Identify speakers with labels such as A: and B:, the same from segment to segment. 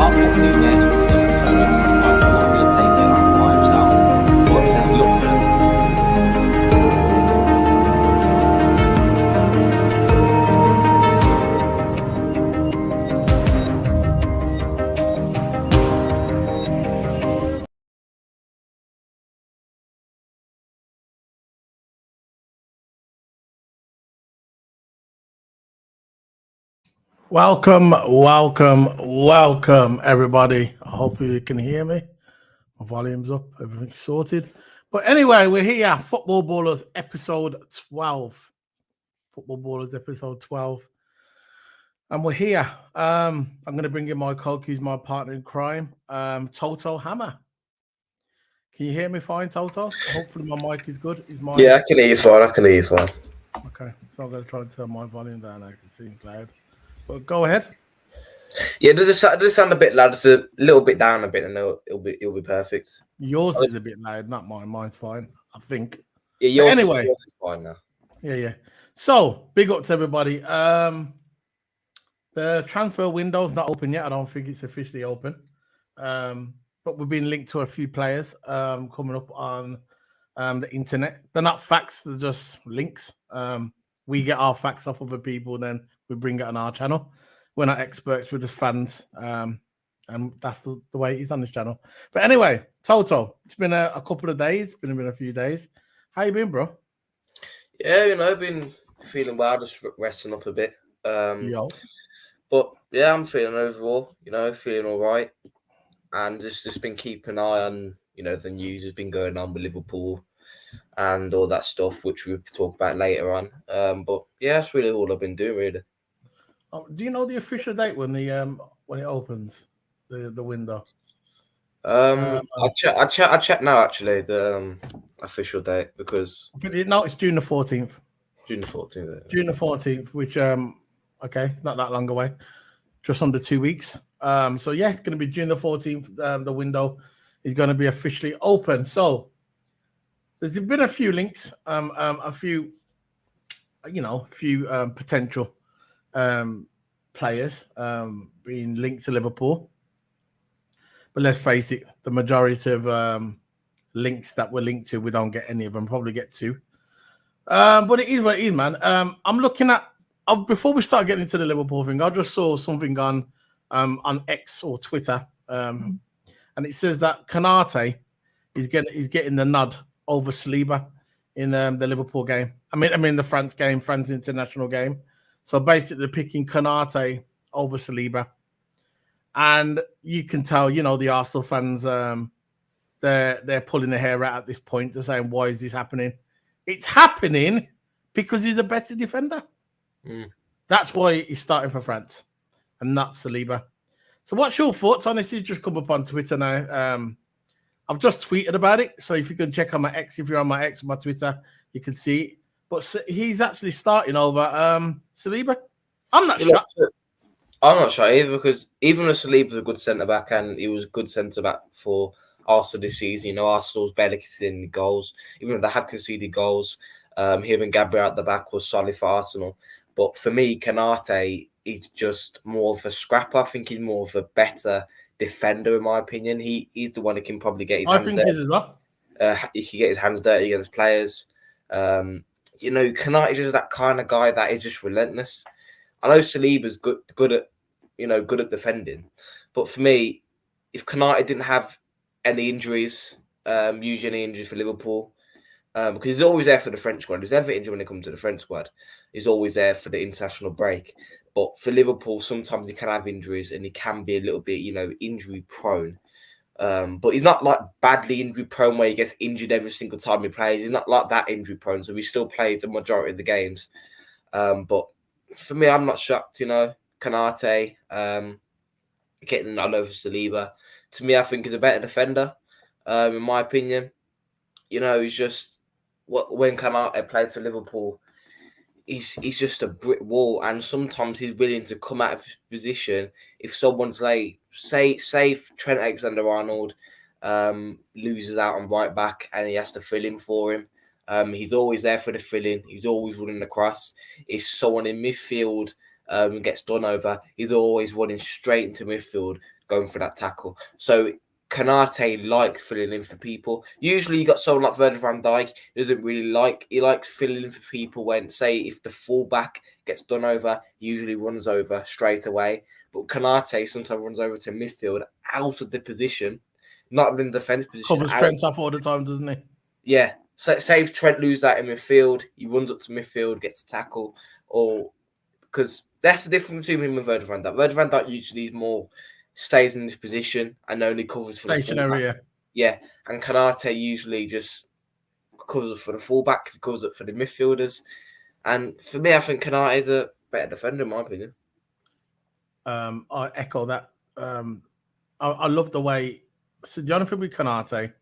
A: Our company again, so I'm not going to take it on by himself. But then we look for
B: Welcome, everybody. I hope you can hear me. My volume's up, everything's sorted. But anyway, we're here, Football Ballers episode 12. Football Ballers episode 12. And we're here. I'm going to bring in my co-keys, my partner in crime, Toto Hammer. Can you hear me fine, Toto? Hopefully my mic is good.
C: Yeah, I can hear you fine.
B: Okay, so I'm going to try and turn my volume down. I can see it's loud. But go ahead.
C: Yeah, does it sound a bit loud? It's a little bit down a bit, and it'll be perfect.
B: Yours is a bit loud, not mine. Mine's fine, I think.
C: Yeah, yours is fine now.
B: Yeah. So big up to everybody. The transfer window's not open yet. I don't think it's officially open. But we've been linked to a few players coming up on the internet. They're not facts; they're just links. We get our facts off other people, then we bring it on our channel. We're not experts; we're just fans, and that's the way it is on this channel. But anyway, Toto, it's been a couple of days. Been a few days. How you been, bro?
C: Yeah, I've been feeling well, just resting up a bit. But yeah, I'm feeling overall, feeling all right, and just been keeping an eye on, the news has been going on with Liverpool and all that stuff, which we'll talk about later on. But yeah, that's really all I've been doing, really.
B: Do you know the official date when it opens the window?
C: I check now actually the official date because
B: it's June the 14th.
C: June the 14th.
B: June the 14th, which okay, it's not that long away, just under 2 weeks. So yeah, it's going to be June the 14th. The window is going to be officially open. So there's been a few links, a few potential players being linked to Liverpool. But let's face it, the majority of links that we're linked to, we don't get any of them. Probably get two. But it is what it is, man. I'm looking at before we start getting into the Liverpool thing. I just saw something on X or Twitter, and it says that Konate is getting the nod over Saliba in the Liverpool game. I mean the France game, France international game. So basically, they're picking Konate over Saliba, and you can tell, the Arsenal fans, they're pulling their hair out at this point. They're saying, "Why is this happening?" It's happening because he's a better defender. That's why he's starting for France and not Saliba. So what's your thoughts on this? He's just come up on Twitter now. I've just tweeted about it. So if you can check on my X, if you're on my X, my Twitter, you can see it. But he's actually starting over Saliba. I'm not sure.
C: I'm not sure either, because even though Saliba's a good centre-back and he was a good centre-back for Arsenal this season, Arsenal's barely conceding goals. Even though they have conceded goals, him and Gabriel at the back was solid for Arsenal. But for me, Konate is just more of a scrapper. I think he's more of a better defender, in my opinion. He's the one that can probably get his hands dirty. I think
B: he is as well.
C: He can get his hands dirty against players. Konate is just that kind of guy that is just relentless. I know Saliba's good at defending, but for me, if Konate didn't have any injuries, usually any injuries for Liverpool, because he's always there for the French squad. He's never injured when it comes to the French squad. He's always there for the international break. But for Liverpool, sometimes he can have injuries and he can be a little bit, injury prone. But he's not like badly injury prone where he gets injured every single time he plays. He's not like that injury prone, so he still plays the majority of the games. But for me, I'm not shocked, Konate getting all over Saliba. To me, I think he's a better defender, in my opinion. He's just when Konate plays for Liverpool, he's just a brick wall, and sometimes he's willing to come out of position if someone's late. Say Trent Alexander-Arnold loses out on right back and he has to fill in for him. He's always there for the fill-in. He's always running across. If someone in midfield gets done over, he's always running straight into midfield, going for that tackle. So Kanate likes filling in for people. Usually you got someone like Virgil van Dijk who doesn't really like, he likes filling in for people when, say, if the fullback gets done over, he usually runs over straight away. But Kanate sometimes runs over to midfield out of the position, not in the defence position.
B: Covers Trent off all the time, doesn't he?
C: Yeah. So say if Trent loses that in midfield, he runs up to midfield, gets a tackle, or because that's the difference between him and Virgil van Dijk. Virgil van Dijk usually is more stays in this position and only covers for
B: Stationary.
C: the fullback. Yeah, and Kanate usually just covers for the fullbacks, covers up for the midfielders. And for me, I think Kanate is a better defender, in my opinion.
B: I echo that. I love the way. So the only thing with Kanate,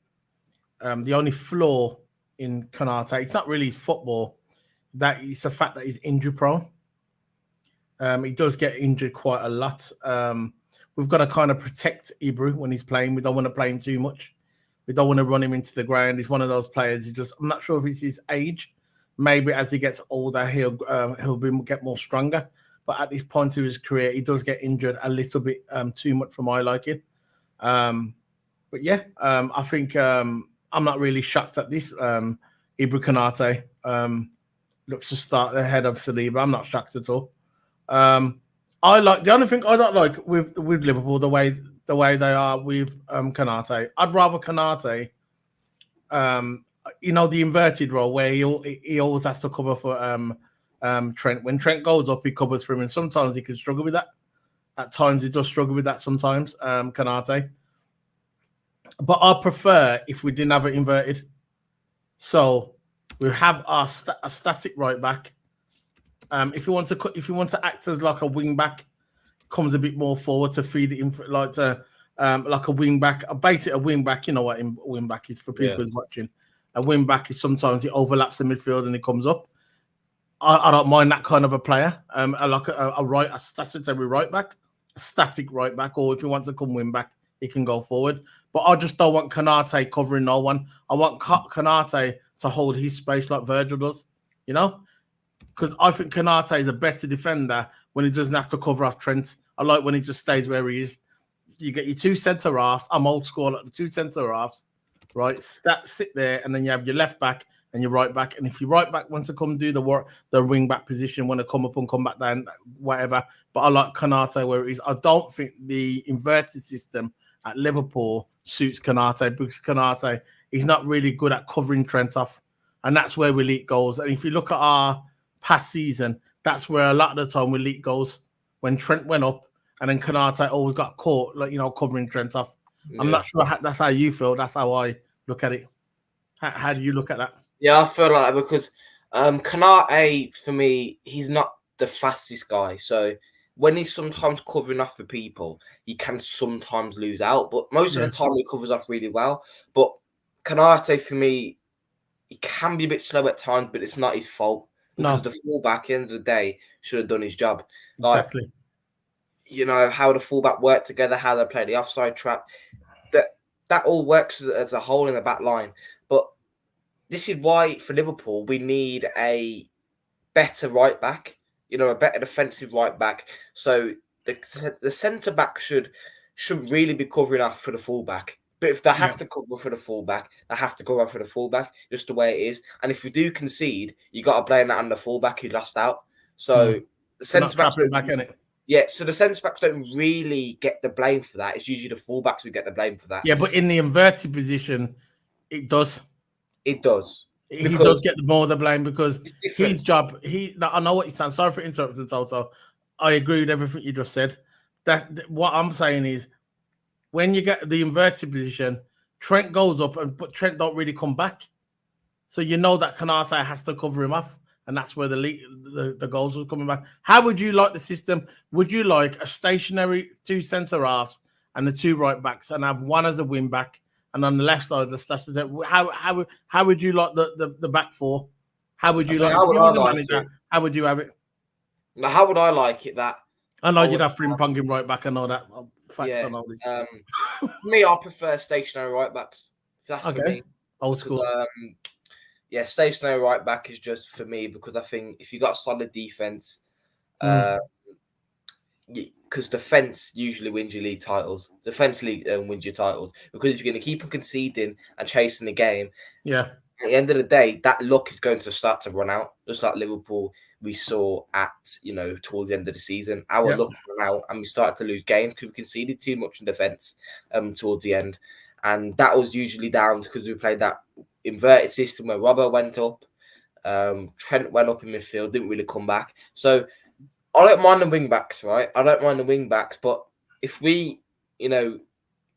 B: the only flaw in Kanate, it's not really his football. That it's the fact that he's injury prone. He does get injured quite a lot. We've got to kind of protect Ibra when he's playing. We don't want to play him too much. We don't want to run him into the ground. He's one of those players. I'm not sure if it's his age. Maybe as he gets older, he'll get more stronger. But at this point of his career, he does get injured a little bit too much for my liking. But yeah, I think I'm not really shocked at this. Ibra Kanate looks to start ahead of Saliba. I'm not shocked at all. I like the only thing I don't like with Liverpool the way they are with Kanate. I'd rather Kanate, the inverted role where he always has to cover for Trent. When Trent goes up, he covers for him, and sometimes he can struggle with that. At times, he does struggle with that. Sometimes Kanate, but I prefer if we didn't have it inverted. So we have a static right back. If you want to act as like a wing back, comes a bit more forward to feed it in like a wing back. Basically, a wing back. You know what a wing back is for people who's watching. A wing back is sometimes it overlaps the midfield and it comes up. I don't mind that kind of a player. Like a statutory right back, a static right back, or if he wants to come wing back, he can go forward. But I just don't want Kanate covering no one. I want Kanate to hold his space like Virgil does. Because I think Kanate is a better defender when he doesn't have to cover off Trent. I like when he just stays where he is. You get your two centre halves. I'm old school, like the two centre halves, right? Sit there, and then you have your left back and your right back. And if your right back wants to come do the wing back position, want to come up and come back down, whatever. But I like Kanate where it is. I don't think the inverted system at Liverpool suits Kanate because Kanate is not really good at covering Trent off, and that's where we leak goals. And if you look at our past season, that's where a lot of the time we leak goals when Trent went up, and then Kanate always got caught, covering Trent off. Yeah. I'm not sure that's how you feel. That's how I look at it. How do you look at that?
C: Yeah, I feel like that because Kanate, for me, he's not the fastest guy. So when he's sometimes covering off for people, he can sometimes lose out. But most of the time, he covers off really well. But Kanate, for me, he can be a bit slow at times, but it's not his fault. Because the fullback, at the end of the day, should have done his job.
B: Exactly.
C: How the fullback work together, how they play the offside trap. That all works as a whole in the back line. But this is why, for Liverpool, we need a better right back, a better defensive right back. So the centre back should really be covering off for the fullback. But if they have to cover for the fullback, they have to cover for the fullback, just the way it is. And if we do concede, you got to blame that on the fullback who lost out. So the centre backs
B: back in it.
C: Yeah, so the centre backs don't really get the blame for that. It's usually the fullbacks who get the blame for that.
B: Yeah, but in the inverted position, it does.
C: It does.
B: He does get more of the blame because his job. I know what you sound. Sorry for interrupting, Toto. I agree with everything you just said. That what I'm saying is, when you get the inverted position, Trent goes up, but Trent don't really come back. So that Kanate has to cover him off, and that's where the goals are coming back. How would you like the system? Would you like a stationary two centre halves and the two right backs, and have one as a wing back, and on the left side the stationary? How would you like the back four? How would you like? If you were the manager, how would you have it?
C: Now, how would I like it? That
B: I know you'd have Frimpong right back and all that.
C: Yeah. For me, I prefer stationary right backs. That's for me.
B: Old school.
C: Stationary right back is just for me because I think if you got a solid defense, because defense usually wins your league titles. Defense league wins your titles because if you're going to keep on conceding and chasing the game,
B: Yeah.
C: at the end of the day, that luck is going to start to run out. Just like Liverpool, we saw at towards the end of the season, our luck ran out and we started to lose games because we conceded too much in defense towards the end, and that was usually down because we played that inverted system where Robbo went up, Trent went up in midfield, didn't really come back. So I don't mind the wing backs, right? I don't mind the wing backs, but if we,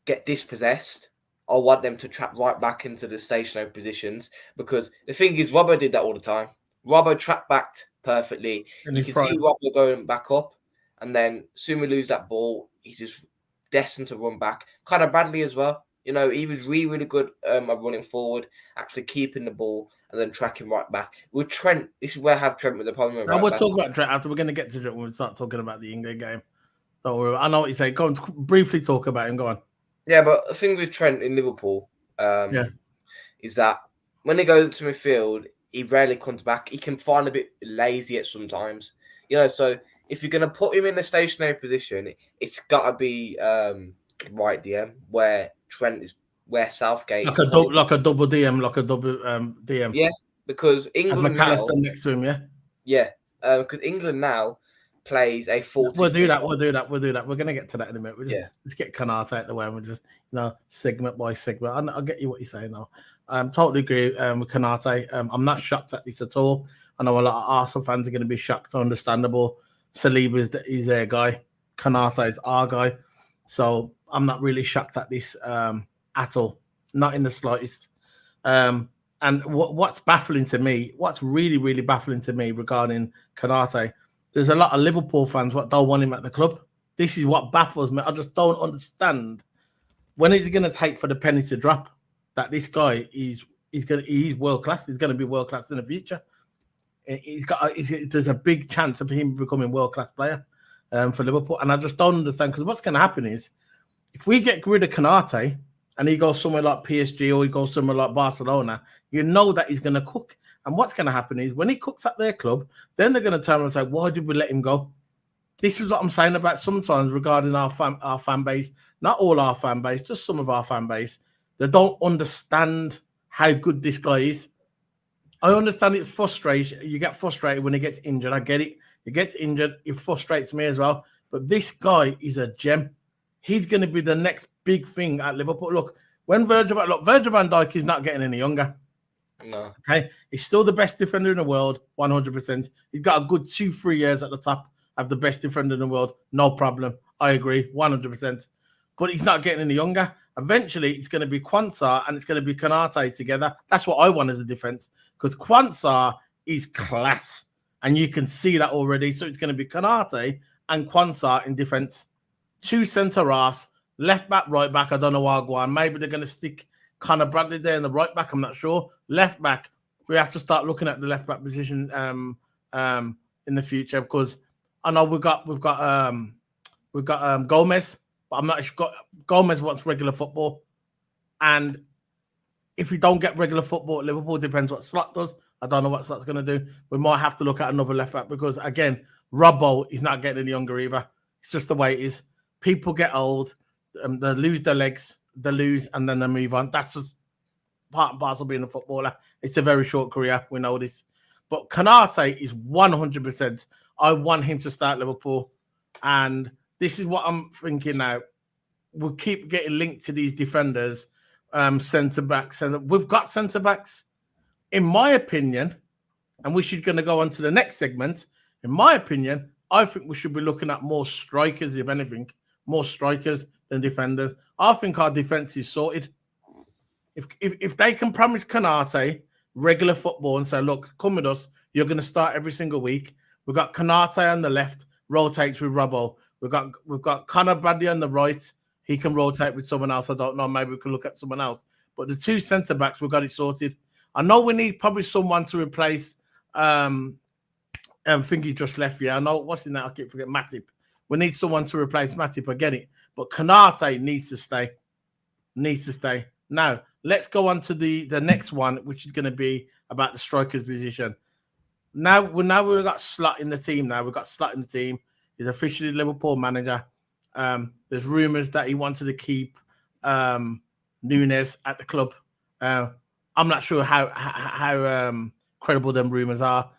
C: get dispossessed, I want them to trap right back into the stationary positions because the thing is, Robbo did that all the time. Robbo trapped back perfectly. You can see Robbo going back up, and then soon we lose that ball. He's just destined to run back. Kind of Bradley as well. He was really, really good at running forward, actually keeping the ball and then tracking right back. With Trent, this is where I have Trent with the problem.
B: We'll talk about Trent after. We're going to get to Trent when we start talking about the England game. Don't worry. I know what you say. Go on, briefly talk about him. Go on.
C: Yeah, but the thing with Trent in Liverpool is that when he goes to midfield, he rarely comes back. He can find a bit lazy at sometimes. So if you're going to put him in a stationary position, it's got to be right DM where Trent is, where Southgate
B: like a double DM, like a double DM.
C: Yeah, because England
B: McAllister next to him.
C: Yeah, because England now plays a 40.
B: We'll do that. We're going to get to that in a minute. Let's get Konate out the way. And we'll just, segment by segment. I'll get you what you're saying now. Totally agree with Konate. I'm not shocked at this at all. I know a lot of Arsenal fans are going to be shocked. Understandable. Saliba is their guy. Konate is our guy. So I'm not really shocked at this at all. Not in the slightest. And what's baffling to me, what's really, really baffling to me regarding Konate, there's a lot of Liverpool fans what don't want him at the club. This is what baffles me. I just don't understand when is he going to take for the penny to drop that this guy he's world class. He's going to be world class in the future. There's a big chance of him becoming world class player for Liverpool, and I just don't understand because what's going to happen is if we get rid of Konate and he goes somewhere like PSG or he goes somewhere like Barcelona, that he's going to cook. And what's going to happen is when he cooks at their club, then they're going to turn around and say, why did we let him go? This is what I'm saying about sometimes regarding our fan base, not all our fan base, just some of our fan base. They don't understand how good this guy is. I understand it frustrates. You get frustrated when he gets injured. I get it. He gets injured. It frustrates me as well. But this guy is a gem. He's going to be the next big thing at Liverpool. Look, Virgil van Dijk is not getting any younger.
C: No.
B: Okay. He's still the best defender in the world, 100%. He's got a good 2-3 years at the top of the best defender in the world. No problem. I agree, 100%. But he's not getting any younger. Eventually, it's going to be Quansah and it's going to be Konate together. That's what I want as a defense because Quansah is class. And you can see that already. So it's going to be Konate and Quansah in defense. 2 centre-halves, left back, right back. I don't know why I go on. Maybe they're going to stick Conor Bradley there in the right back. I'm not sure. Left back, we have to start looking at the left back position in the future because I know we've got Gomez, but I'm not sure. Gomez wants regular football, and if we don't get regular football at Liverpool, depends what Slot does. I don't know what Slot's going to do. We might have to look at another left back because again, Robbo is not getting any younger either. It's just the way it is. People get old, they lose their legs. They lose and then they move on. That's just part and parcel of being a footballer. It's a very short career. We know this. But Konate is 100%. I want him to start Liverpool. And this is what I'm thinking now. We'll keep getting linked to these defenders, centre-backs. We've got centre-backs. In my opinion, and we're going to go on to the next segment. In my opinion, I think we should be looking at more strikers, if anything. More strikers than defenders. I think our defense is sorted. If they can promise Konate regular football and say, look, come with us, you're going to start every single week. We've got Konate on the left, rotates with Robbo. We've got Conor Bradley on the right. He can rotate with someone else. I don't know. Maybe we can look at someone else. But the 2 centre backs, we've got it sorted. I know we need probably someone to replace. I think he just left. Yeah, I know. What's his name? I keep forgetting. Matip. We need someone to replace Matip. I get it. But Konate needs to stay. Now, let's go on to the next one, which is going to be about the striker's position. Now we've got Slot in the team. We've got Slot in the team. He's officially Liverpool manager. There's rumours that he wanted to keep Nunes at the club. I'm not sure how credible them rumours are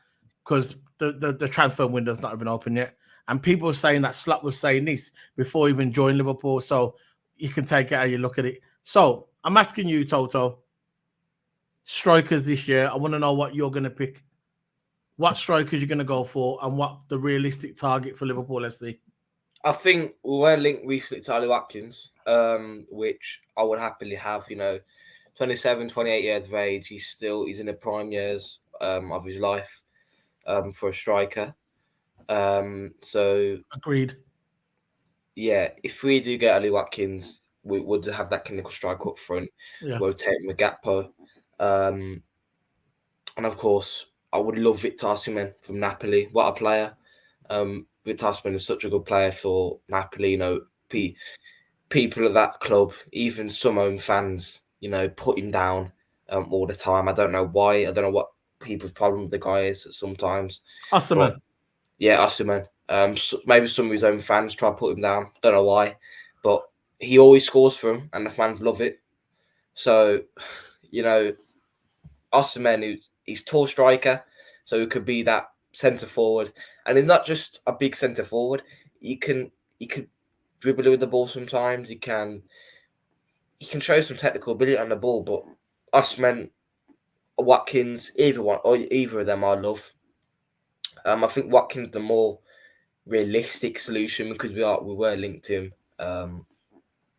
B: because the transfer window's not even open yet. And people are saying that Slot was saying this before he even joined Liverpool. So you can take it how you look at it. So I'm asking you, Toto, strikers this year. I want to know what you're going to pick. What strikers you're going to go for and what the realistic target for Liverpool FC?
C: I think we were linked recently to Ali Watkins, which I would happily have. 27, 28 years of age. He's in the prime years of his life for a striker. So
B: agreed.
C: Yeah, if we do get Ali Watkins, we would have that clinical striker up front, rotating with Gakpo. And of course, I would love Victor Osimhen from Napoli. What a player. Victor Osimhen is such a good player for Napoli. People at that club, even some own fans, put him down all the time. I don't know why. I don't know what people's problem with the guy is sometimes.
B: Osimhen.
C: Yeah, Osimhen. So maybe some of his own fans try to put him down. Don't know why. But he always scores for him and the fans love it. So, Osimhen, he's a tall striker, so he could be that centre forward. And he's not just a big centre forward. He could dribble with the ball sometimes. He can show some technical ability on the ball. But Osimhen, Watkins, either of them I love. I think Watkins the more realistic solution because we were linked to him.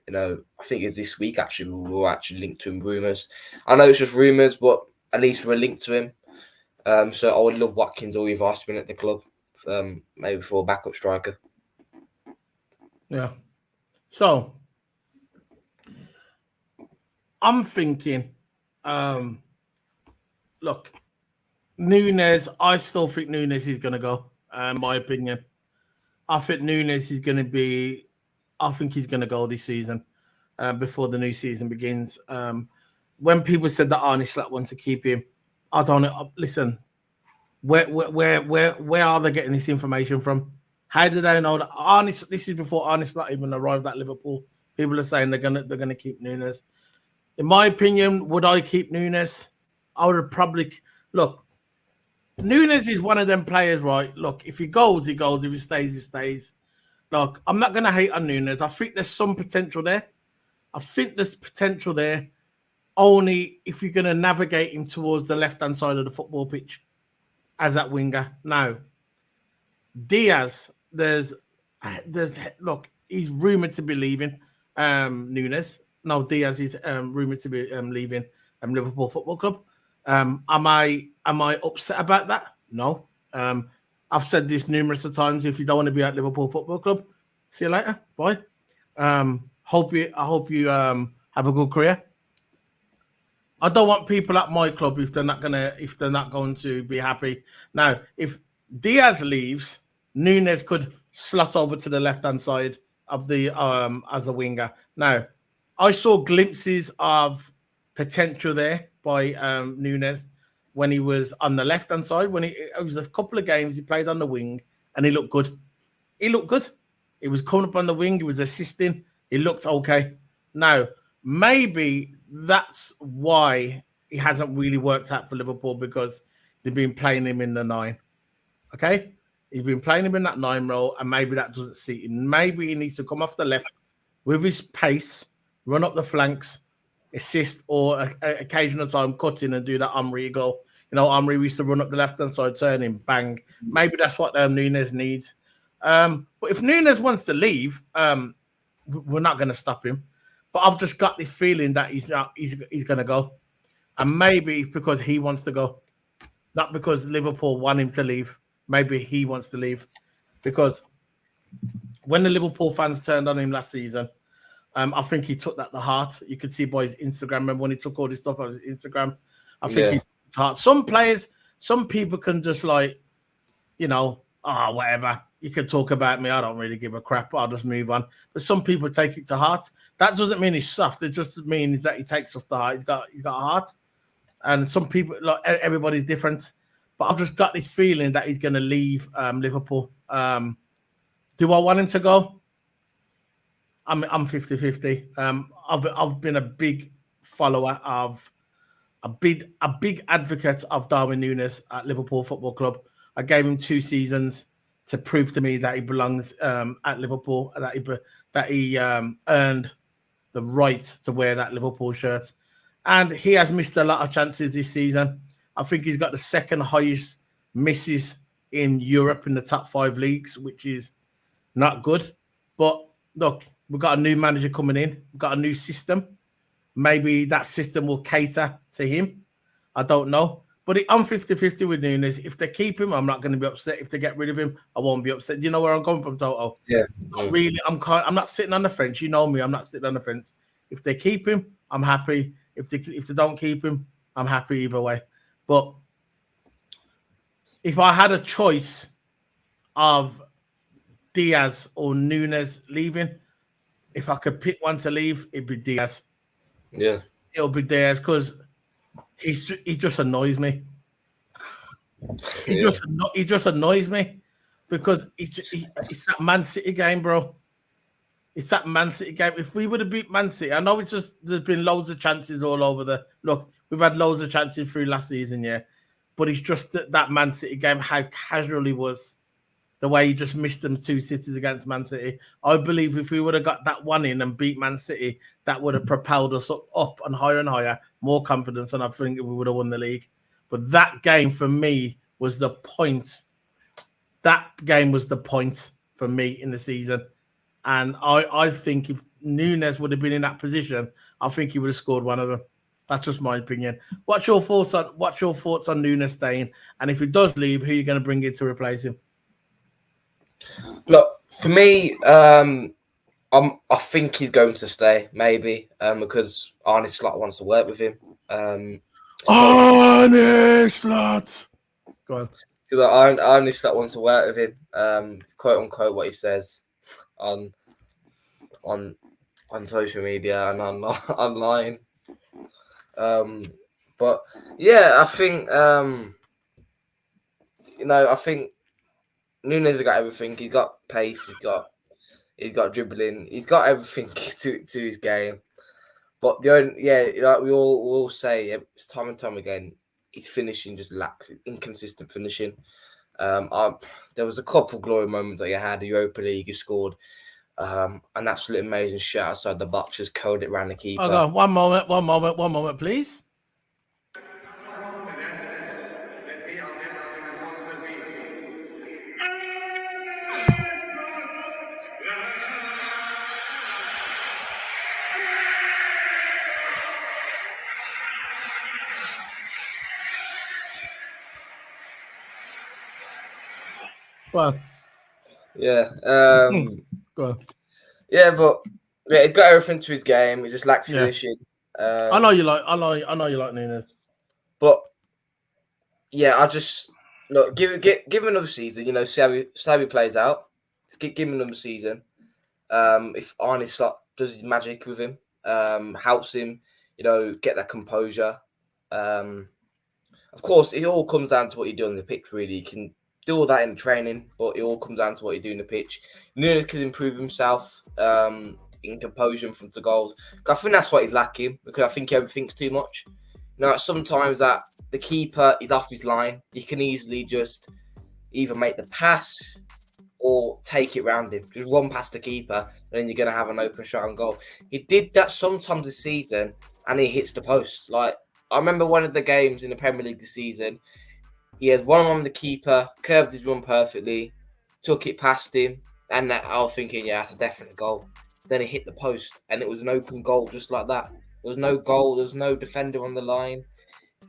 C: I think it's this week actually we were actually linked to him. Rumours. I know it's just rumours, but at least we're linked to him. So I would love Watkins or either Osimhen at the club, maybe for a backup striker.
B: Yeah. So I'm thinking, look, Nunes. I still think Nunes is going to go. In my opinion, I think Nunes is going to be. I think he's going to go this season before the new season begins. When people said that Arne Slot wants to keep him, I don't know. Listen, where are they getting this information from? How do they know that Arne? This is before Arne Slot even arrived at Liverpool. People are saying they're gonna keep Nunes. In my opinion, would I keep Nunes? I would probably look. Nunes is one of them players, right? Look, if he goes, he goes. If he stays, he stays. Look, I'm not going to hate on Nunes. I think there's some potential there. Only if you're going to navigate him towards the left-hand side of the football pitch as that winger. Now, Diaz, look, he's rumoured to be leaving Nunes. No, Diaz is rumoured to be leaving Liverpool Football Club. Am I upset about that? No. I've said this numerous of times. If you don't want to be at Liverpool Football Club, see you later. Bye. I hope you have a good career. I don't want people at my club if they're not going to be happy. Now, if Diaz leaves, Nunes could slot over to the left-hand side of the as a winger. Now, I saw glimpses of potential there by Nunes when he was on the left-hand side. It was a couple of games he played on the wing and he looked good. He was coming up on the wing. He was assisting. He looked okay. Now, maybe that's why he hasn't really worked out for Liverpool because they've been playing him in the 9. Okay? He's been playing him in that 9 role and maybe that doesn't suit him. Maybe he needs to come off the left with his pace, run up the flanks, assist, or occasional time cut in and do that Omri goal. Omri used to run up the left-hand side, turn him, bang. Maybe that's what Nunes needs. But if Nunes wants to leave, we're not going to stop him. But I've just got this feeling that he's going to go. And maybe it's because he wants to go. Not because Liverpool want him to leave. Maybe he wants to leave. Because when the Liverpool fans turned on him last season, I think he took that to heart. You could see by his Instagram. Remember when he took all this stuff on his Instagram? I think he took it to heart. Some players, some people can just whatever. You can talk about me. I don't really give a crap. I'll just move on. But some people take it to heart. That doesn't mean he's soft. It just means that he takes stuff to heart. He's got a heart. And some people, everybody's different. But I've just got this feeling that he's going to leave Liverpool. Do I want him to go? I'm 50-50. I've been a big follower of a big advocate of Darwin Núñez at Liverpool Football Club. I gave him 2 seasons to prove to me that he belongs at Liverpool, that he earned the right to wear that Liverpool shirt. And he has missed a lot of chances this season. I think he's got the second highest misses in Europe in the top 5 leagues, which is not good. But look, we've got a new manager coming in. We've got a new system. Maybe that system will cater to him. I don't know. But I'm 50-50 with Núñez. If they keep him, I'm not going to be upset. If they get rid of him, I won't be upset. Do you know where I'm coming from, Toto?
C: Yeah.
B: I'm not sitting on the fence. You know me. I'm not sitting on the fence. If they keep him, I'm happy. If they don't keep him, I'm happy either way. But if I had a choice of Diaz or Núñez leaving, if I could pick one to leave, it'd be Diaz.
C: Yeah.
B: It'll be Diaz because he just annoys me. He just annoys me because it's that Man City game, bro. It's that Man City game. If we would have beat Man City, I know there's been loads of chances all over look, we've had loads of chances through last season, yeah. But it's just that Man City game, how casual he was, the way he just missed them 2 cities against Man City. I believe if we would have got that one in and beat Man City, that would have propelled us up and higher, more confidence, and I think we would have won the league. But that game for me was the point. That game was the point for me in the season. And I think if Núñez would have been in that position, I think he would have scored one of them. That's just my opinion. What's your thoughts on Núñez staying? And if he does leave, who are you going to bring in to replace him?
C: Look, for me, I think he's going to stay, maybe, because Arne Slot wants to work with him.
B: Arne Slot! Go on.
C: Because Arne Slot wants to work with him, quote unquote, what he says on social media and online. But yeah, I think I think Núñez has got everything. He's got pace. He's got dribbling. He's got everything to his game. But like we all say, it's time and time again, his finishing just lacks. Inconsistent finishing. There was a couple glory moments that you had. The Europa League, you scored an absolute amazing shot outside the box, just curled it around the keeper.
B: Hold on, one moment, please. Well,
C: yeah,
B: go on.
C: Yeah, but he got everything to his game. He just lacks finishing.
B: I know you like Núñez,
C: but yeah, I just look give him another season. See how he plays out. Let's give him another season. If Arne Slot does his magic with him, helps him, get that composure. Of course, it all comes down to what you do on the pitch. Really, you can do all that in training, but it all comes down to what you do in the pitch. Núñez can improve himself in composure in front of goals. I think that's what he's lacking, because I think he overthinks too much. Sometimes that the keeper is off his line, you can easily just either make the pass or take it round him. Just run past the keeper, and then you're going to have an open shot on goal. He did that sometimes this season, and he hits the post. Like, I remember one of the games in the Premier League this season, he has one on the keeper, curved his run perfectly, took it past him, and I was thinking, yeah, that's a definite goal. Then he hit the post, and it was an open goal just like that. There was no goal. There was no defender on the line.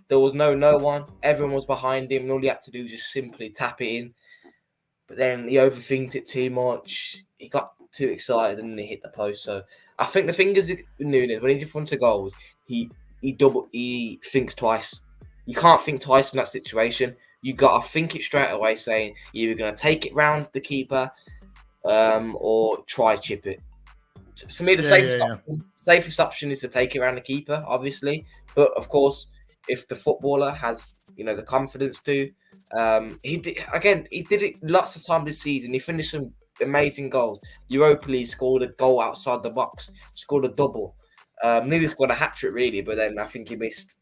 C: There was no one. Everyone was behind him, and all he had to do was just simply tap it in. But then he overthinked it too much. He got too excited, and then he hit the post. So I think the thing is with Núñez, when he's in front of goals, he thinks twice. You can't think twice in that situation. You got to think it straight away, saying you're either going to take it round the keeper or try chip it. To me, the safest option is to take it around the keeper, obviously. But of course, if the footballer has the confidence to, he did it lots of times this season. He finished some amazing goals. Europa League scored a goal outside the box, scored a double. Nearly scored a hat trick really, but then I think he missed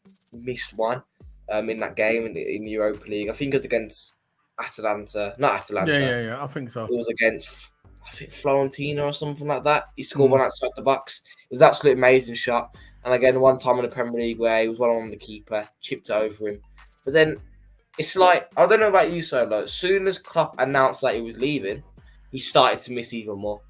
C: one in that game in the Europa League. I think it was against not Atalanta.
B: Yeah. I think so.
C: It was against, I think, Florentina or something like that. He scored one outside the box. It was an absolutely amazing shot. And again, one time in the Premier League where he was one on the keeper, chipped it over him. But then it's like, I don't know about you, Solo. As soon as Klopp announced that he was leaving, he started to miss even more.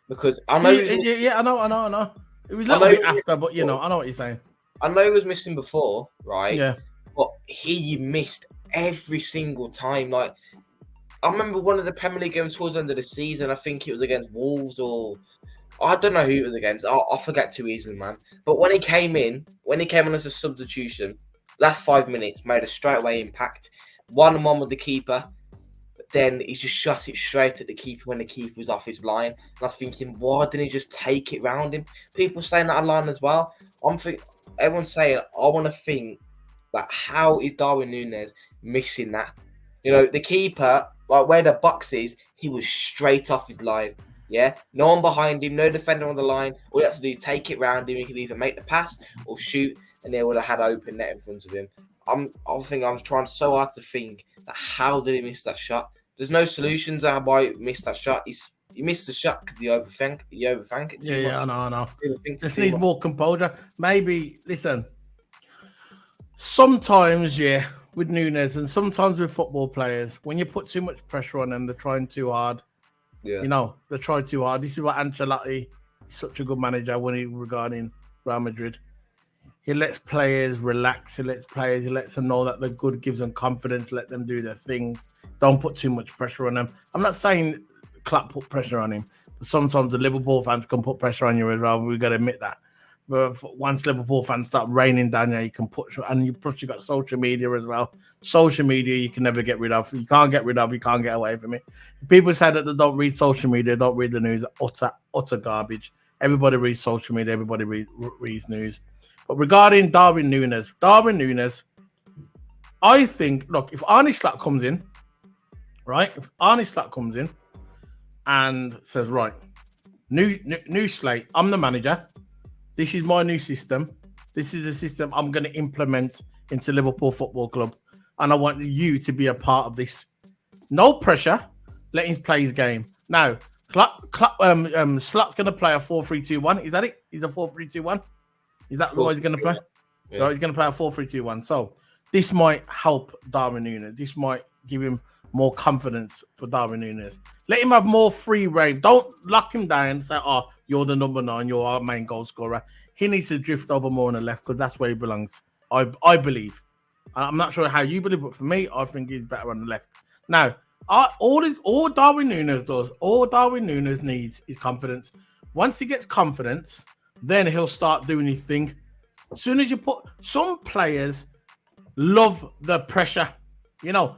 C: Because I know,
B: I know. It was a little bit after, but I know what you're saying.
C: I know he was missing before, right?
B: Yeah.
C: But he missed every single time. Like, I remember one of the Premier League games towards the end of the season. I think it was against Wolves, or I don't know who it was against. I forget too easily, man. But when he came on as a substitution, last 5 minutes made a straightaway impact. 1-on-1 with the keeper. Then he just shot it straight at the keeper when the keeper was off his line. And I was thinking, why didn't he just take it round him? People saying that online as well. Everyone's saying, I want to think that how is Darwin Núñez missing that? The keeper, like where the box is, he was straight off his line. Yeah, no one behind him, no defender on the line. All he had to do is take it round him. He could either make the pass or shoot, and they would have had open net in front of him. I was trying so hard to think that how did he miss that shot? There's no solutions to how he missed that shot. He missed the shot because he overthink it too much.
B: I know. Just needs more composure. Maybe, listen, sometimes, with Núñez and sometimes with football players, when you put too much pressure on them, they're trying too hard.
C: Yeah.
B: They try too hard. This is what Ancelotti is such a good manager regarding Real Madrid. He lets players relax. He lets them know that they're good, gives them confidence, let them do their thing. Don't put too much pressure on them. I'm not saying Klopp put pressure on him, but sometimes the Liverpool fans can put pressure on you as well. We've got to admit that. But once Liverpool fans start raining down you can put, and you got social media as well. Social media you can never get rid of. You can't get rid of. You can't get away from it. People say that they don't read social media, don't read the news. Utter garbage. Everybody reads social media. Everybody reads news. But regarding Darwin Núñez, I think, look, if Arne Slot comes in, right? If Arne Slot comes in and says, right, new slate, I'm the manager. This is my new system. This is the system I'm going to implement into Liverpool Football Club. And I want you to be a part of this. No pressure. Let him play his game. Now, Slot's going to play a 4-3-2-1. Is that it? He's a 4-3-2-1? Is that what he's going to play? Yeah. No, he's going to play a 4-3-2-1. So this might help Darwin Núñez. This might give him more confidence for Darwin Núñez. Let him have more free reign. Don't lock him down and say, oh, you're the number 9, you're our main goal scorer. He needs to drift over more on the left because that's where he belongs. I believe. I'm not sure how you believe, but for me, I think he's better on the left. Now, all Darwin Núñez needs is confidence. Once he gets confidence, then he'll start doing his thing. As soon as you put, some players love the pressure.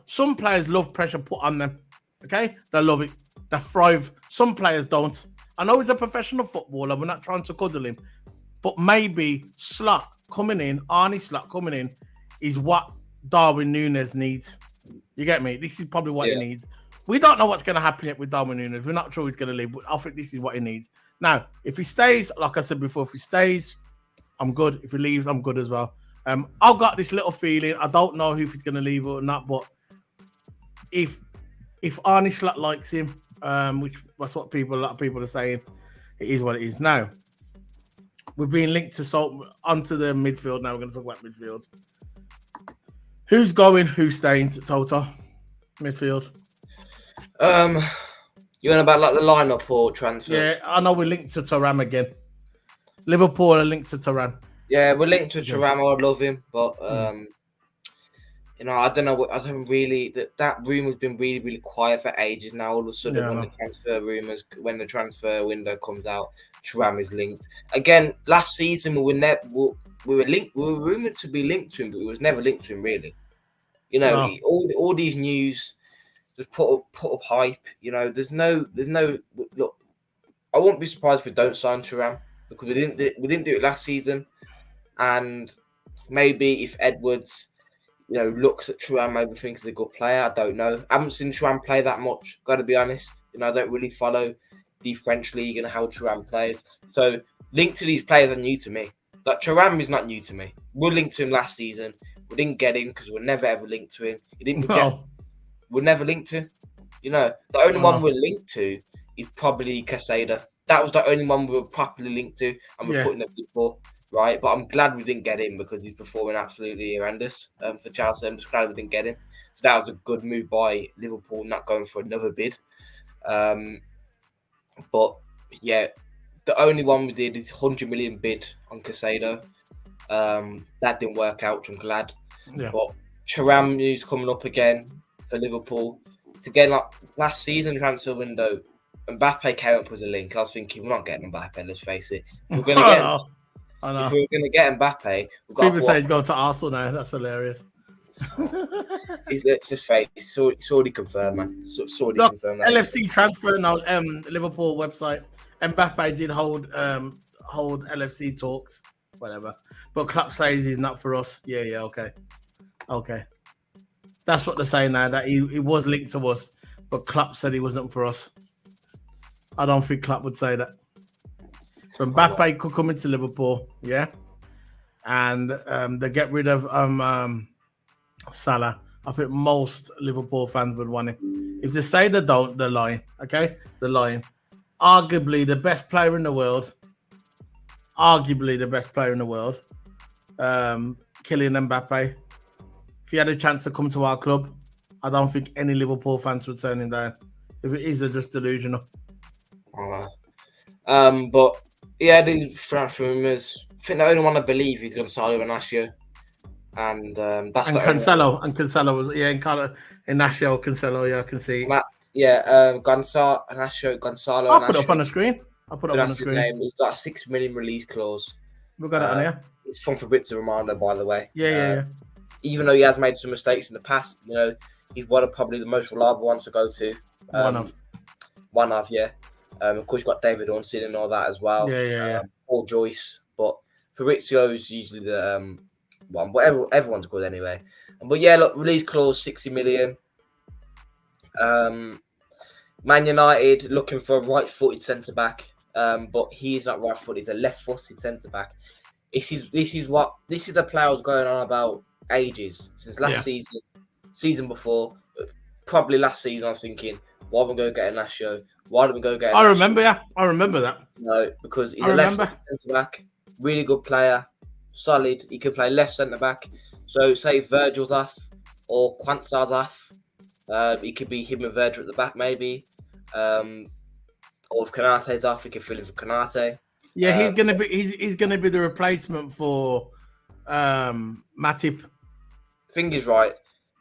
B: Some players love pressure put on them. Okay? They love it. They thrive. Some players don't. I know he's a professional footballer. We're not trying to cuddle him. But maybe Arne Slot coming in, is what Darwin Núñez needs. You get me? This is probably what he needs. We don't know what's going to happen yet with Darwin Núñez. We're not sure he's going to leave, but I think this is what he needs. Now, if he stays, like I said before, if he stays, I'm good. If he leaves, I'm good as well. I've got this little feeling. I don't know if he's going to leave or not, but if Arne Slot likes him, which that's what a lot of people are saying, it is what it is. Now, we're being linked onto the midfield. Now we're going to talk about midfield. Who's going? Who's staying? Toto midfield.
C: You want about like the lineup or transfer?
B: Yeah, I know we're linked to Thuram again. Liverpool are linked to Thuram.
C: Yeah, we're linked to Thuram. I love him, but I don't know. I don't really. That room has been really, really quiet for ages now. All of a sudden, when the transfer window comes out, Thuram is linked again. Last season, we were linked. We were rumored to be linked to him, but we was never linked to him really. All these news just put up hype. There's no look. I won't be surprised if we don't sign Thuram because we didn't do it last season, and maybe if Edwards, looks at Thuram, maybe thinks he's a good player. I don't know. I haven't seen Thuram play that much. Got to be honest. I don't really follow the French league and how Thuram plays. So linked to these players are new to me. Like Thuram is not new to me. We were linked to him last season. We didn't get him because we're never ever linked to him. He didn't reject. We're never linked to him. The only one we're linked to is probably Casado. That was the only one we were properly linked to, and we're putting the people right. But I'm glad we didn't get him because he's performing absolutely horrendous for Chelsea. I'm just glad we didn't get him. So that was a good move by Liverpool, not going for another bid. But yeah, the only one we did is 100 million bid on Casado. That didn't work out, which I'm glad.
B: Yeah.
C: But Thuram news coming up again for Liverpool. Again, like last season transfer window, Mbappe came up as a link. I was thinking, we're not getting Mbappe, let's face it. If we're going to get Mbappe, we've got
B: people say he's going to Arsenal now. That's hilarious.
C: It's just fake. It's already confirmed, man. It's already confirmed.
B: LFC transfer now. Liverpool website. Mbappe did hold LFC talks, whatever. But Klopp says he's not for us. Yeah, okay. That's what they're saying now. That he was linked to us, but Klopp said he wasn't for us. I don't think Klopp would say that. So Mbappe could come into Liverpool, yeah, and they get rid of Salah. I think most Liverpool fans would want him. If they say they don't, they're lying. Okay, they're lying. Arguably the best player in the world. Kylian Mbappe. If he had a chance to come to our club, I don't think any Liverpool fans would turn him down. If it is, they're just delusional.
C: But yeah, these transfer rumours. I think the only one I believe is Gonzalo Inacio, and that's
B: and Cancelo. And Cancelo was Inacio, Cancelo. Yeah, I can see.
C: Gonzalo Inacio.
B: I'll put it up on the screen.
C: Name. He's got a 6 million release clause.
B: We've got it on here.
C: It's from Fabrizio Romano, by the way.
B: Yeah.
C: Even though he has made some mistakes in the past, he's one of probably the most reliable ones to go to. One of, yeah. Of course, you've got David Ornstein and all that as well.
B: Yeah.
C: Paul Joyce, but Fabrizio is usually the one. But everyone's good anyway. But yeah, look, release clause 60 million. Man United looking for a right-footed centre back, but he's not right-footed. He's a left-footed centre back. This is the player I was going on about ages since last season before, probably last season. I was thinking, why don't we go get a Inacio? Why don't we go get? I remember
B: that.
C: No, because he's a left centre back, really good player, solid. He could play left centre back. So say Virgil's off or Quansar's off, it could be him and Virgil at the back maybe. Or if Konate's off, we can fill in for Konate.
B: Yeah, he's gonna be the replacement for Matip.
C: Fingers right.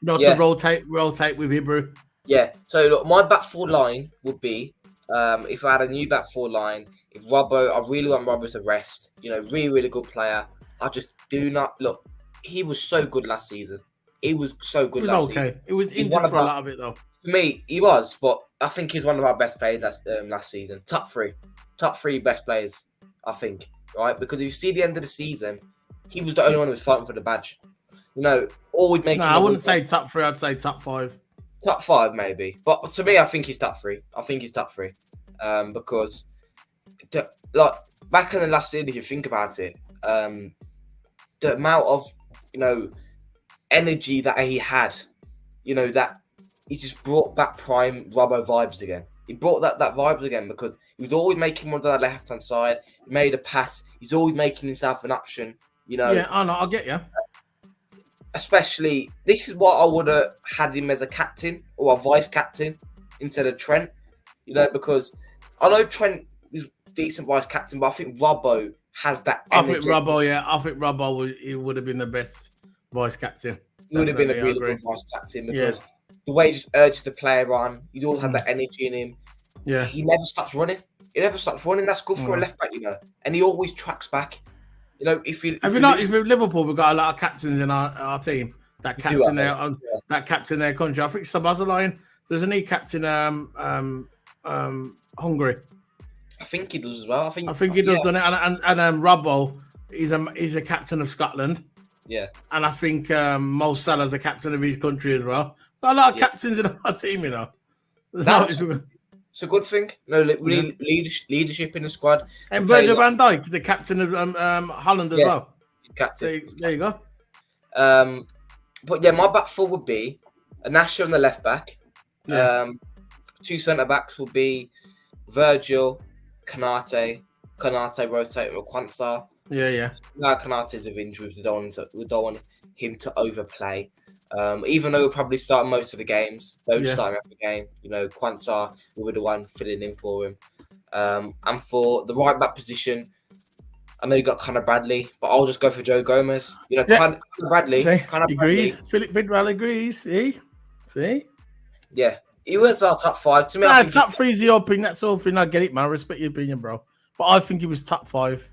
B: To rotate with Ibra.
C: Yeah. So look, my back four line would be if I had a new back four line. If Robbo, I really want Robbo to rest. Really, really good player. I just do not look. He was so good last season. He was so good last season.
B: It was injured for a lot of it though.
C: For me, he was, but I think he's one of our best players last season. Top three best players, I think. Right, because if you see the end of the season, he was the only one who was fighting for the badge. All we'd make.
B: No, I wouldn't say top three. I'd say top five.
C: Top five, maybe. But to me, I think he's top three. Because, back in the last season, if you think about it, the amount of, energy that he had, that he just brought back prime Robbo vibes again. He brought that vibes again because he was always making one on the left-hand side. He made a pass. He's always making himself an option,
B: Yeah, I know. I'll get you.
C: Especially, this is what I would have had him as a captain or a vice captain instead of Trent. Because I know Trent is decent vice captain, but I think Robbo has that energy.
B: I think Robbo would have been the best vice captain.
C: He would have been a really good vice captain because the way he just urges the player on, you'd all have that energy in him.
B: Yeah.
C: He never stops running. That's good for a left back, And he always tracks back. If with
B: Liverpool, we've got a lot of captains in our team that captain their country. I think Sabazalian, doesn't he captain Hungary?
C: I think he does as well. I think
B: he does, done it. And Robbo, he's a captain of Scotland.
C: Yeah.
B: And I think Mo Salah's the captain of his country as well. Got a lot of captains in our team,
C: It's a good thing. No, we need leadership in the squad.
B: And Virgil van Dijk, the captain of Holland as well.
C: Captain.
B: There you go.
C: But yeah, my back four would be Inacio on the left back.
B: Yeah.
C: 2 centre backs will be Virgil, Konate rotating with Quansah.
B: Yeah.
C: Now Konate's of injuries. We don't want him to overplay. Even though he'll probably start most of the games, don't start him every game. You know, Quansah will be the one filling in for him. And for the right back position, I know you got Conor Bradley, but I'll just go for Joe Gomez. You know, Conor Bradley.
B: Agrees. Philip Bidwell agrees. See?
C: Yeah. He was our top 5. To me,
B: top 3 is your opinion. That's all thing. I get it, man. I respect your opinion, bro. But I think he was top 5.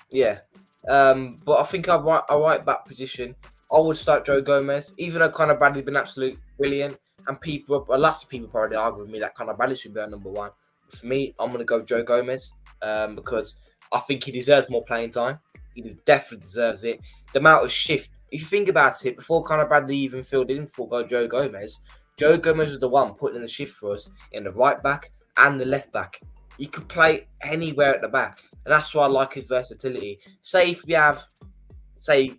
C: Yeah. But I think our right back position, I would start Joe Gomez, even though Conor Bradley's been absolutely brilliant. And lots of people probably argue with me that Conor Bradley should be our number 1. But for me, I'm going to go Joe Gomez because I think he deserves more playing time. He definitely deserves it. The amount of shift, if you think about it, before Conor Bradley even filled in for Joe Gomez was the one putting in the shift for us in the right back and the left back. He could play anywhere at the back. And that's why I like his versatility. Say if we have,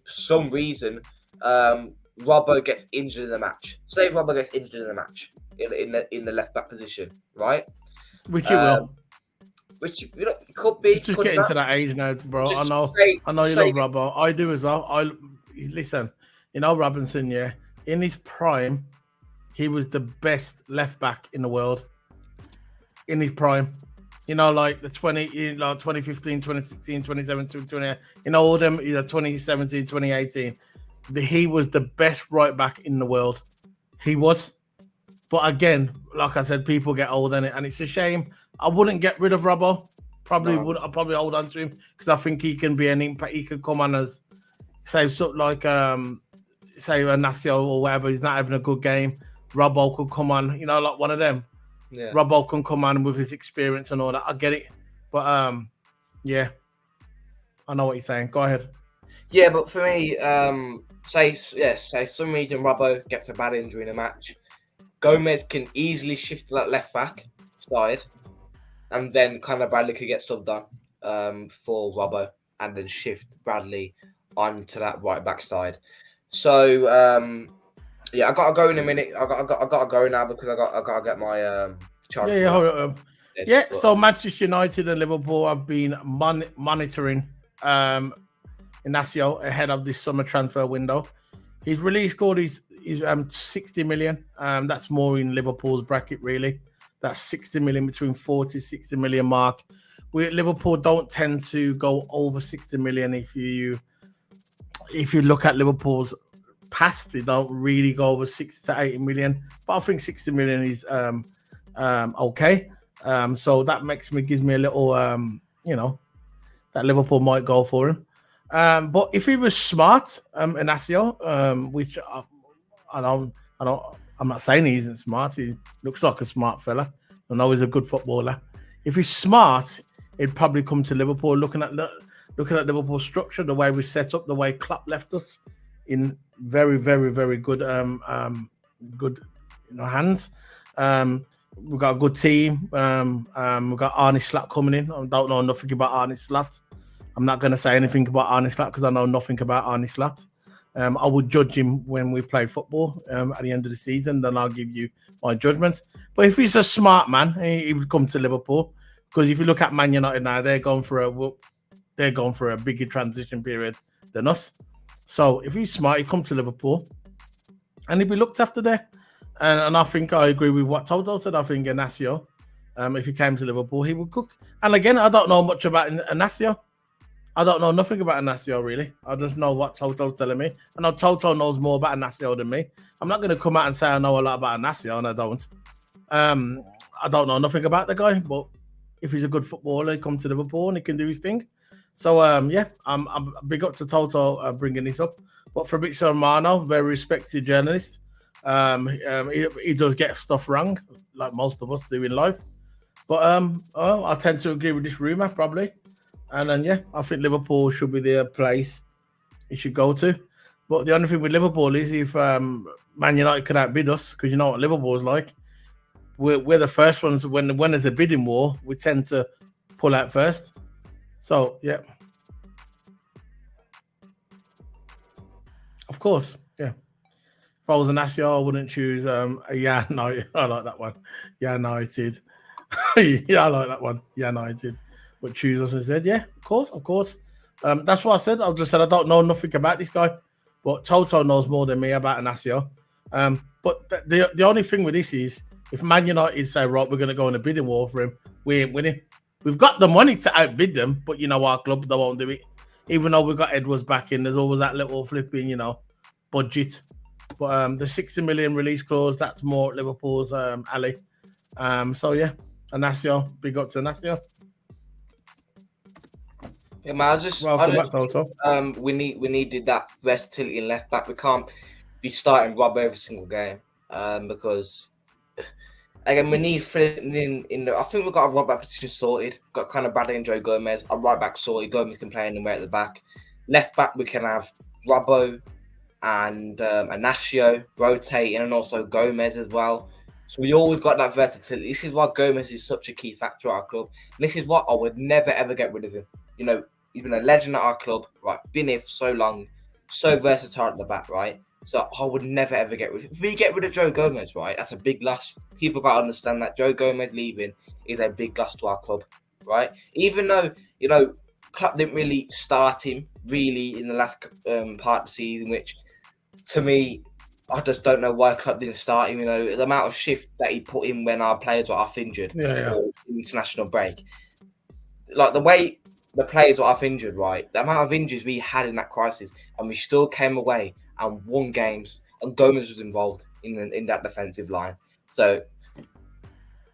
C: some reason, Robbo gets injured in the match. Say if Robbo gets injured in the match in the left back position, right?
B: Which he will.
C: Which it could be.
B: It's just getting to that age now, bro. I know you love Robbo. I do as well. Listen, Robinson, in his prime, he was the best left back in the world. In his prime. Like the 2015, 2016, 2017, 20, all them, 2017, 2018. He was the best right back in the world. He was. But again, like I said, people get old in it, and it's a shame. I wouldn't get rid of Robbo. I'd probably hold on to him because I think he can be an impact. He could come on as, say Inacio or whatever. He's not having a good game. Robbo could come on, like one of them. Yeah. Robbo can come on with his experience and all that. I get it. But, I know what you're saying. Go ahead.
C: Yeah, but for me, say some reason Robbo gets a bad injury in a match. Gomez can easily shift to that left back side. And then Conor Bradley could get subbed on for Robbo and then shift Bradley onto that right back side. So, I gotta go in a minute. I gotta go now because I gotta get my charge.
B: Hold on. So Manchester United and Liverpool have been monitoring Inacio ahead of this summer transfer window. His release score is 60 million. That's more in Liverpool's bracket, really. That's 60 million, between 40 60 million mark. Liverpool don't tend to go over 60 million. If you look at Liverpool's past, they don't really go over 60 to 80 million. But I think 60 million is okay. So that gives me a little that Liverpool might go for him. But if he was smart, Inacio, which I'm not saying he isn't smart. He looks like a smart fella. I know he's a good footballer. If he's smart, he'd probably come to Liverpool. Looking at Liverpool's structure, the way we set up, the way Klopp left us in very, very, very good hands. We've got a good team. We've got Arne Slot coming in. I don't know nothing about Arne Slot. I'm not going to say anything about Arne Slot because I know nothing about Arne Slot. I would judge him when we play football at the end of the season. Then I'll give you my judgment. But if he's a smart man, he would come to Liverpool. Because if you look at Man United now, they're going for a bigger transition period than us. So if he's smart, he comes to Liverpool, and he'll be looked after there. And I think I agree with what Toto said. I think Inacio, if he came to Liverpool, he would cook. And again, I don't know much about Inacio. I don't know nothing about Inacio, really. I just know what Toto's telling me. I know Toto knows more about Inacio than me. I'm not going to come out and say I know a lot about Inacio, and I don't. I don't know nothing about the guy, but if he's a good footballer, he comes to Liverpool and he can do his thing. So, I'm big up to Toto bringing this up. But Fabrizio Romano, very respected journalist, he does get stuff wrong, like most of us do in life. But I tend to agree with this rumour, probably. And then, I think Liverpool should be the place he should go to. But the only thing with Liverpool is if Man United could outbid us, because you know what Liverpool's like. we're the first ones when there's a bidding war, we tend to pull out first. So yeah, of course, yeah. If I was an Asio, I wouldn't choose yeah, no, I like that one. Yeah, United. Yeah, I like that one. Yeah, United. But choose us instead. Yeah, of course. That's what I said. I just said I don't know nothing about this guy, but Toto knows more than me about an Asio. But the only thing with this is if Man United say, right, we're going to go in a bidding war for him, we ain't winning. We've got the money to outbid them, but you know, our club, they won't do it. Even though we've got Edwards back in, there's always that little flipping, you know, budget. But the 60 million release clause, that's more Liverpool's alley. So yeah, Anasio, big up to Anasio.
C: Yeah, man,
B: Welcome back, Toto.
C: We needed that versatility in left back. We can't be starting Rob every single game. Because again, we need filling in the, I think we've got a right back position sorted. Got kind of Bradley and Joe Gomez. A right back sorted. Gomez can play anywhere at the back. Left back, we can have Robbo and Anasio rotating, and also Gomez as well. So we always got that versatility. This is why Gomez is such a key factor at our club. And this is why I would never ever get rid of him. You know, he's been a legend at our club, right? Been here for so long, so versatile at the back, right? So I would never ever get rid of him. If we get rid of Joe Gomez, right, that's a big loss. People got to understand that Joe Gomez leaving is a big loss to our club, right? Even though, you know, Klopp didn't really start him really in the last part of the season, which to me, I just don't know why Klopp didn't start him. You know, the amount of shift that he put in when our players were off injured or international break. Like the way the players were off injured, right? The amount of injuries we had in that crisis, and we still came away and won games, and Gomez was involved in that defensive line. So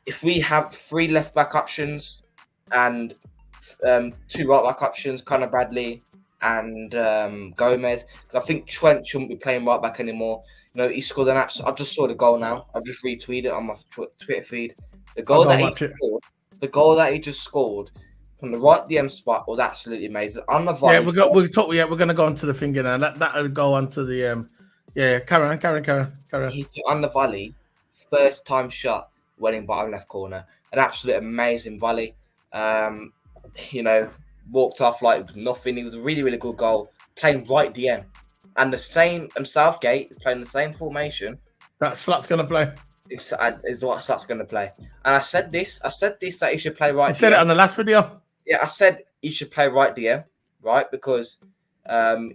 C: if we have 3 left back options and 2 right back options, Conor Bradley and Gomez, because I think Trent shouldn't be playing right back anymore. You know, he scored an absolute. I just saw the goal now. I've just retweeted it on my Twitter feed. The goal that he just scored from the right DM spot was absolutely amazing. On the volley,
B: we're gonna go on to the finger now. That'll go on to the Karen.
C: He hit it on the volley, first time shot, went in bottom left corner. An absolute amazing volley. You know, walked off like it was nothing. It was a really, really good goal. Playing right DM. And the same, and Southgate is playing the same formation.
B: That Slot's going to play.
C: Is what Slot's going to play. And I said this that he should play right DM.
B: You said it on the last video.
C: Yeah, I said he should play right DM, right? Because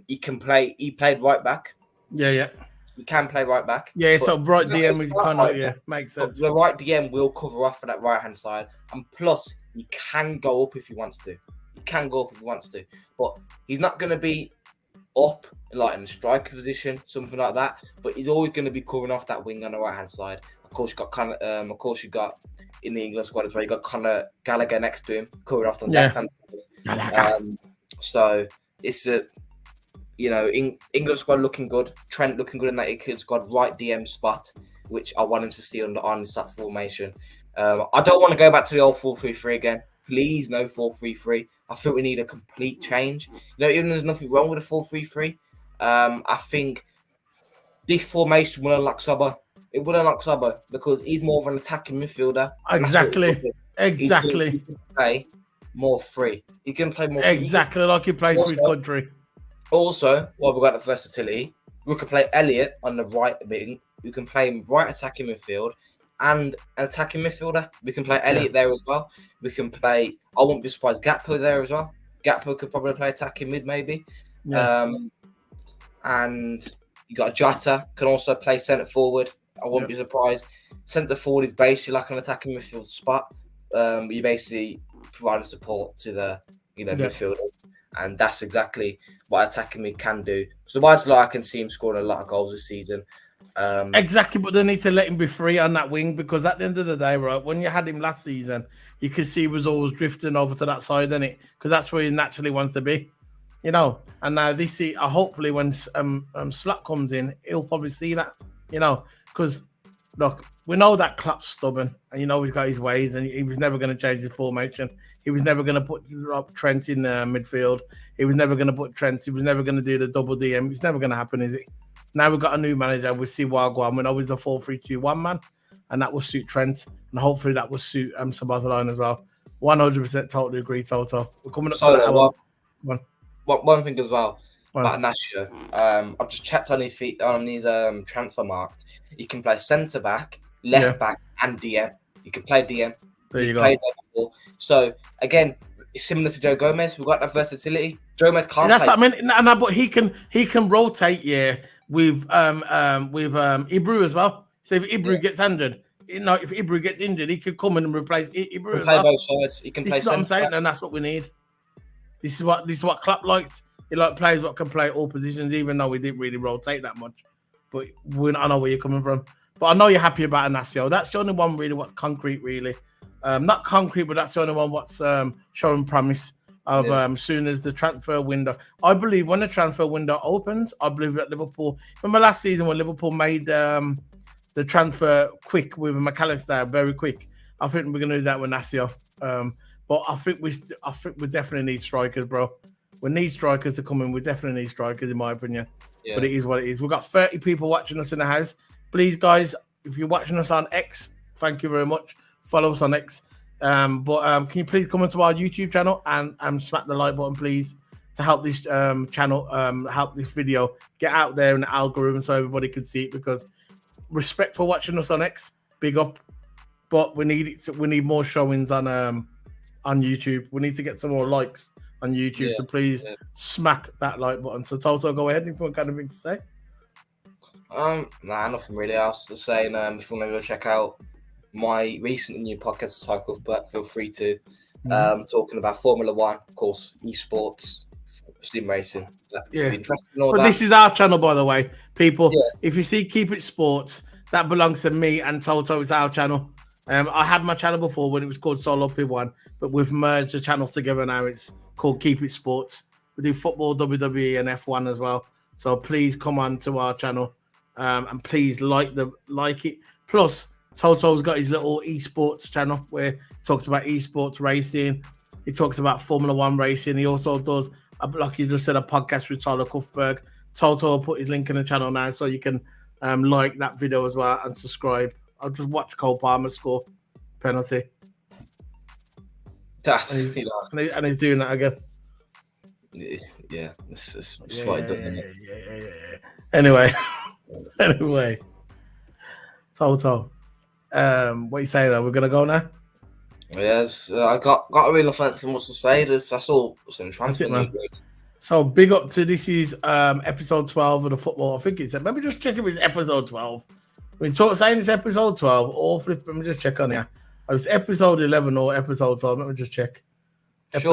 C: he played right back.
B: Yeah.
C: He can play right back.
B: Yeah, so right DM is kind of, makes sense.
C: The right DM will cover off for that right-hand side. And plus, he can go up if he wants to. But he's not going to be up like in the striker position, something like that. But he's always going to be covering off that wing on the right hand side. Of course, you got in the England squad as well. You got Conor Gallagher next to him, covering off the left hand side. So it's a, you know, England squad looking good. Trent looking good in that England squad right DM spot, which I want him to see under Arne Slot's formation. I don't want to go back to the old 4-3-3 again. Please, no 4-3-3. I think we need a complete change. You know, even though there's nothing wrong with a 4-3-3, I think this formation will unlock Saba. It will unlock Saba because he's more of an attacking midfielder.
B: Exactly.
C: He can play more free. He can play more free.
B: Exactly like he played for his country.
C: Also, while we've got the versatility, we could play Elliott on the right wing. We can play him right attacking midfield and an attacking midfielder. We can play Elliott there as well. We can play, I wouldn't be surprised, Gakpo there as well. Gakpo could probably play attacking mid maybe. Yeah. And you got Jota, can also play centre forward. I wouldn't be surprised. Centre forward is basically like an attacking midfield spot. You basically provide support to the midfielders. And that's exactly what attacking mid can do. So I can see him scoring a lot of goals this season.
B: Exactly, but they need to let him be free on that wing because at the end of the day, right, when you had him last season, you could see he was always drifting over to that side, didn't it? Because that's where he naturally wants to be, you know. And now this year, hopefully when Slot comes in, he'll probably see that, you know, because look, we know that Klopp's stubborn, and you know he's got his ways, and he was never going to change his formation. He was never going to put Trent in midfield. He was never going to put Trent. He was never going to do the double DM. It's never going to happen, is it? Now we've got a new manager. We see Wagwan. We know he's a 4-3-2-1 man. and that will suit Trent, and hopefully that will suit Sabazalane as well. 100% totally agree, Toto. We're coming up to the hour.
C: One thing as well
B: Well,
C: about Nascio. I've just checked on his feet on his transfer marked. He can play centre back, left back, and DM. He can play DM.
B: there
C: He's
B: you go.
C: played there before. So again, it's similar to Joe Gomez. We've got that versatility. Joe Gomez can't
B: That's
C: play.
B: what I mean. No, but he can rotate, with Ibru as well. So if Ibru gets injured, if Ibru gets injured, he could come in and replace Ibru.
C: He
B: As
C: can play
B: well.
C: both sides. He can
B: This
C: play
B: is what I'm
C: centre
B: saying,
C: back.
B: and that's what we need. This is what Klopp liked. He liked players that can play all positions, even though we didn't really rotate that much. But I know where you're coming from. But I know you're happy about Inacio. That's the only one really what's concrete, really. Not concrete, but that's the only one what's showing promise of soon as the transfer window. I believe when the transfer window opens, I believe that Liverpool. Remember last season when Liverpool made the transfer quick with McAllister, very quick. I think we're gonna do that with Inacio. But I think we definitely need strikers, bro. We need strikers to come in. We definitely need strikers, in my opinion. Yeah. But it is what it is. We've got 30 people watching us in the house. Please, guys, if you're watching us on X, thank you very much. Follow us on X. Can you please come into our YouTube channel and smack the like button, please, to help this channel, help this video get out there in the algorithm so everybody can see it. Because respect for watching us on X, big up. But we need it. We need more showings on YouTube. We need to get some more likes on YouTube. So please smack that like button. So Toto, go ahead. If you want anything to say.
C: Nah, nothing really else to say. If you want to go check out my recent new podcast title, but feel free to. Talking about Formula One, of course, esports, sim racing. Interesting.
B: But this is our channel, by the way, people. If you see Keep It Sports, that belongs to me and Toto. It's our channel. I had my channel before when it was called Solo P1, but we've merged the channels together now. It's called Keep It Sports. We do football, WWE, and F1 as well. So please come on to our channel and please like it. Plus, Toto's got his little esports channel where he talks about esports racing. He talks about Formula One racing. He also does, like you just said, a podcast with Tyler Cuthberg. Toto will put his link in the channel now so you can like that video as well and subscribe. I'll just watch Cole Palmer score penalty. And he's doing that again.
C: Yeah, that's what it does, isn't it?
B: Yeah. Anyway, Toto, what you saying? We're gonna go now.
C: Yes, I got a real offensive much to say. That's all.
B: So big up to this is episode 12 of the football. I think it's. Let me just check if it's episode 12. We're saying it's episode 12 or flip. Let me just check on here. It's episode 11 or episode 12. Let me just check. It's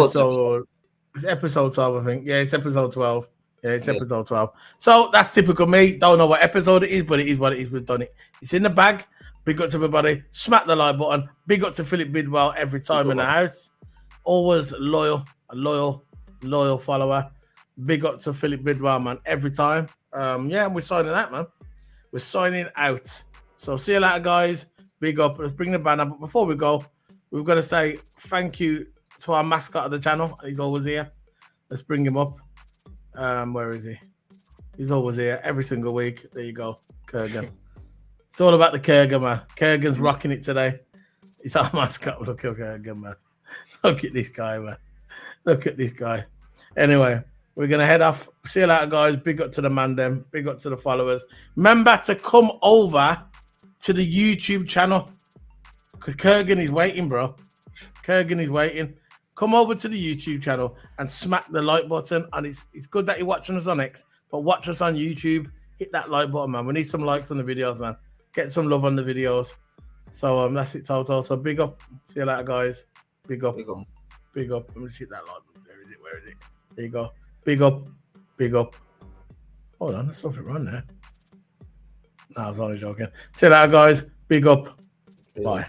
B: episode 12, I think. Yeah, it's episode 12. Yeah, it's episode 12. So that's typical me. Don't know what episode it is, but it is what it is. We've done it. It's in the bag. Big up to everybody. Smack the like button. Big up to Philip Bidwell every time in the house. Always loyal follower. Big up to Philip Bidwell, man, every time. And we're signing out, man. We're signing out. So see you later, guys. Big up. Let's bring the banner. But before we go, we've got to say thank you to our mascot of the channel. He's always here. Let's bring him up. Where is he? He's always here every single week. There you go, Kurgan. It's all about the Kurgan, man. Kurgan's rocking it today. It's our mascot. Look at Kurgan, man. Look at this guy, man. Look at this guy. Anyway, we're going to head off. See you later, guys. Big up to the man, them. Big up to the followers. Remember to come over to the YouTube channel because Kurgan is waiting, bro. Kurgan is waiting. Come over to the YouTube channel and smack the like button. And it's good that you're watching us on X, but watch us on YouTube. Hit that like button, man. We need some likes on the videos, man. Get some love on the videos. So that's it, Toto. So big up. See you later, guys. Big up. Big up. Let me just hit that like button. There is it. Where is it? There you go. Big up. Big up. Hold on. There's something wrong there. No, I was only joking. See you later, guys. Big up. Bye.